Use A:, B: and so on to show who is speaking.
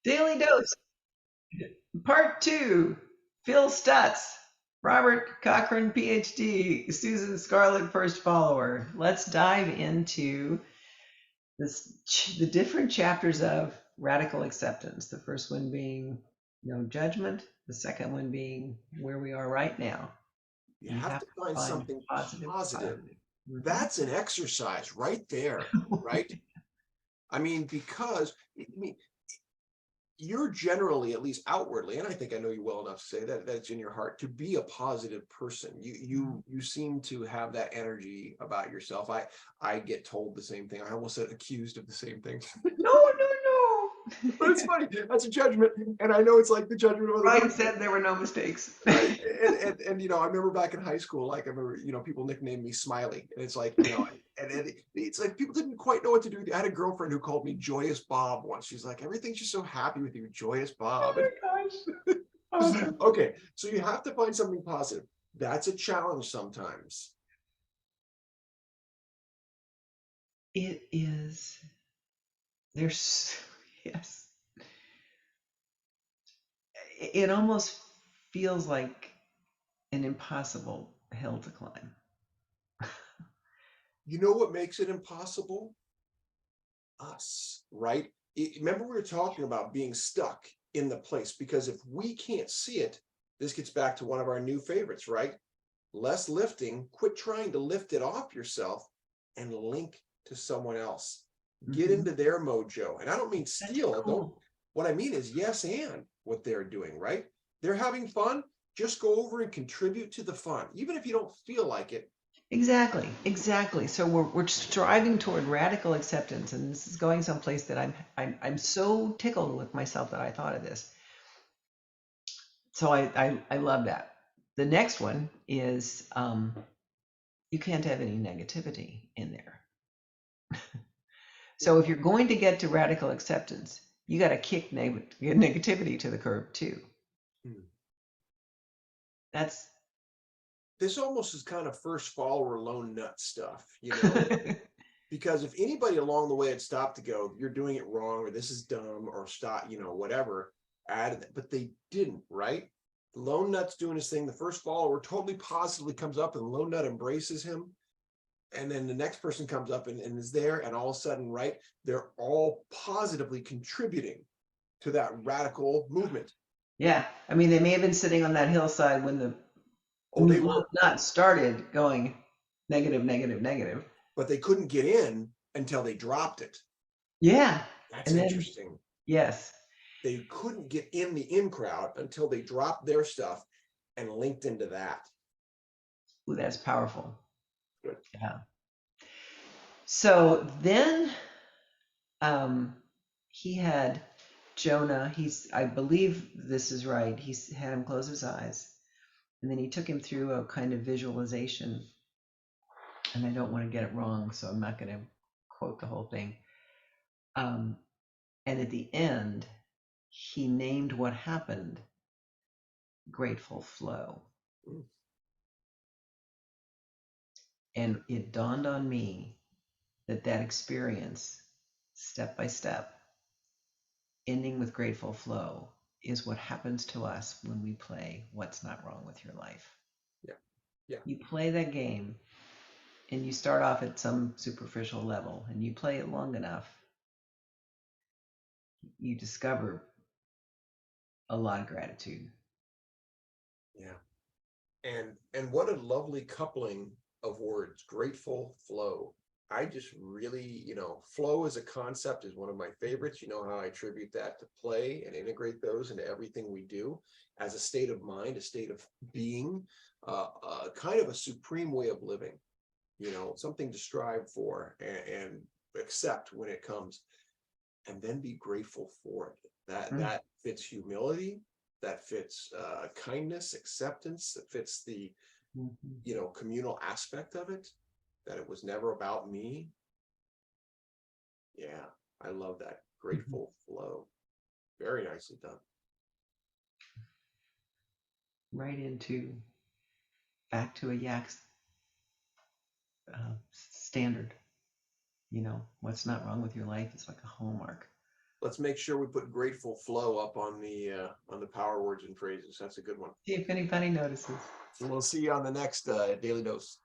A: Daily Dose, Part 2. Phil Stutz, Robert Cochran, PhD, Susan Scarlett, first follower. Let's dive into the different chapters of radical acceptance. The first one being no judgment, the second one being where we are right now.
B: You
A: You
B: have
A: have
B: to
A: to
B: find
A: find
B: something
A: positive,
B: positive.
A: positive. Mhm.
B: That's an exercise right there, right? I mean, because I mean, you're generally, at least outwardly, and I think I know you well enough to say that that's in your heart to be a positive person. You seem to have that energy about yourself. I get told the same thing. I almost said accused of the same thing.
A: No, no, no.
B: But it's funny. That's a judgment, and I know it's like the judgment of other
A: Ryan
B: people.
A: said there were no mistakes.
B: Right. And I remember back in high school, like I remember, people nicknamed me Smiley. And it's like, and it's like people didn't quite know what to do. I had a girlfriend who called me Joyous Bob once. She's like, everything's just so happy with you, Joyous Bob.
A: Oh my gosh. Awesome.
B: Okay, so you have to find something positive. That's a challenge sometimes.
A: It is. There's, yes. It almost feels like an impossible hill to climb.
B: You know what makes it impossible? Us, right? Remember, we were talking about being stuck in the place because if we can't see it, this gets back to one of our new favorites, right? Less lifting, quit trying to lift it off yourself and link to someone else. Get
A: Mhm.
B: into their mojo. And I don't mean
A: Such
B: steal. Don't,
A: cool.
B: what I mean is yes and what they're doing, right? They're having fun. Just go over and contribute to the fun. Even if you don't feel like it,
A: Exactly, exactly. So we're striving toward radical acceptance, and this is going someplace that I'm so tickled with myself that I thought of this. So I love that. The next one is you can't have any negativity in there.
B: yeah.
A: So if you're going to get to radical acceptance, you got to kick negativity to the curb too.
B: Hmm.
A: That's
B: This almost is kind of first follower lone nut stuff. Because if anybody along the way had stopped to go, you're doing it wrong, or this is dumb, or stop, whatever, added that, but they didn't, right? Lone Nut's doing his thing. The first follower totally positively comes up, and Lone Nut embraces him. And then the next person comes up and is there, and all of a sudden, right, they're all positively contributing to that radical movement.
A: yeah. I mean, they may have been sitting on that hillside when the
B: Oh, they were,
A: not started going negative, negative, negative.
B: but they couldn't get in until they dropped it.
A: Yeah.
B: That's
A: And then,
B: interesting.
A: yes.
B: They couldn't get in the in crowd until they dropped their stuff and linked into that.
A: Ooh, that's powerful.
B: Good.
A: Yeah. So then um, he had Jonah, I believe this is right. Had him close his eyes, and then he took him through a kind of visualization. And I don't want to get it wrong, so I'm not going to quote the whole thing. Um, and at the end, he named what happened grateful flow.
B: Mm.
A: And it dawned on me that experience, step by step, ending with grateful flow, is what happens to us when we play What's Not Wrong with Your Life.
B: Yeah. Yeah.
A: You play that game and you start off at some superficial level and you play it long enough, you discover a lot of gratitude.
B: Yeah. And what a lovely coupling of words, grateful flow. I just really, flow as a concept is one of my favorites. You know how I attribute that to play and integrate those into everything we do as a state of mind, a state of being, kind of a supreme way of living, something to strive for and accept when it comes, and then be grateful for it. That
A: Mm.
B: that fits humility, that fits kindness, acceptance, that fits the
A: Mhm.
B: communal aspect of it, that it was never about me. Yeah, I love that
A: Mhm.
B: grateful flow. Very nicely done.
A: Right into back to a yak standard. What's not wrong with your life is like a hallmark
B: let's make sure we put grateful flow up on the power words and phrases. That's a good one.
A: See if anybody notices.
B: So we'll see you on the next daily dose.